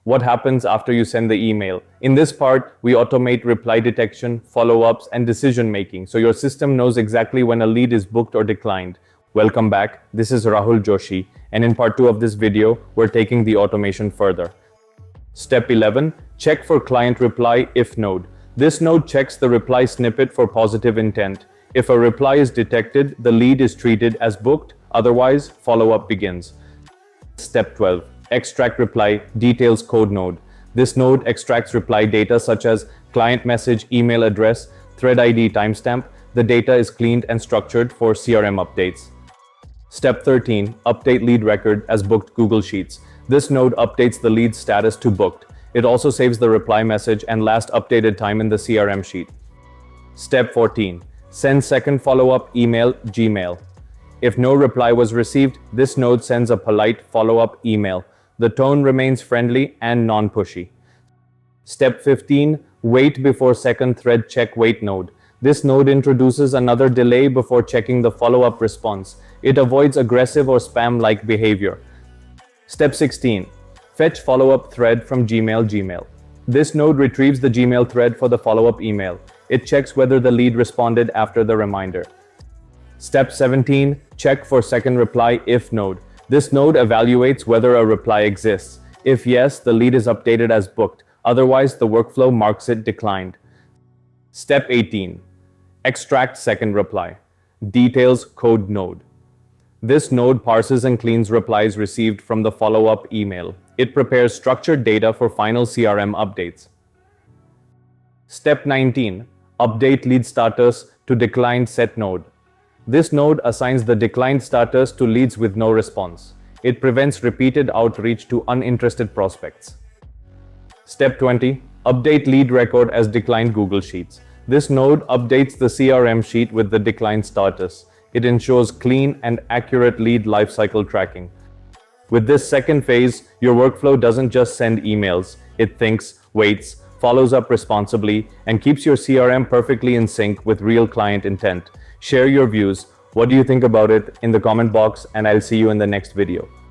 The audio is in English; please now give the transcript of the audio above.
What happens after you send the email? In this part, we automate reply detection, follow-ups, and decision-making, so your system knows exactly when a lead is booked or declined. Welcome back, this is Rahul Joshi, and in part 2 of this video, we're taking the automation further. Step 11. Check for client reply if node. This node checks the reply snippet for positive intent. If a reply is detected, the lead is treated as booked, otherwise, follow-up begins. Step 12. Extract reply details code node. This node extracts reply data such as client message, email address, thread ID, timestamp. The data is cleaned and structured for CRM updates. Step 13. Update lead record as booked Google Sheets. This node updates the lead status to booked. It also saves the reply message and last updated time in the CRM sheet. Step 14. Send second follow-up email Gmail. If no reply was received, this node sends a polite follow-up email. The tone remains friendly and non-pushy. Step 15. Wait before second thread check wait node. This node introduces another delay before checking the follow-up response. It avoids aggressive or spam-like behavior. Step 16. Fetch follow-up thread from Gmail. This node retrieves the Gmail thread for the follow-up email. It checks whether the lead responded after the reminder. Step 17. Check for second reply if node. This node evaluates whether a reply exists. If yes, the lead is updated as booked. Otherwise, the workflow marks it declined. Step 18. Extract second reply. Details code node. This node parses and cleans replies received from the follow-up email. It prepares structured data for final CRM updates. Step 19. Update lead status to declined set node. This node assigns the declined status to leads with no response. It prevents repeated outreach to uninterested prospects. Step 20. Update lead record as declined Google Sheets. This node updates the CRM sheet with the declined status. It ensures clean and accurate lead lifecycle tracking. With this second phase, your workflow doesn't just send emails. It thinks, waits, follows up responsibly, and keeps your CRM perfectly in sync with real client intent. Share your views. What do you think about it in the comment box, and I'll see you in the next video.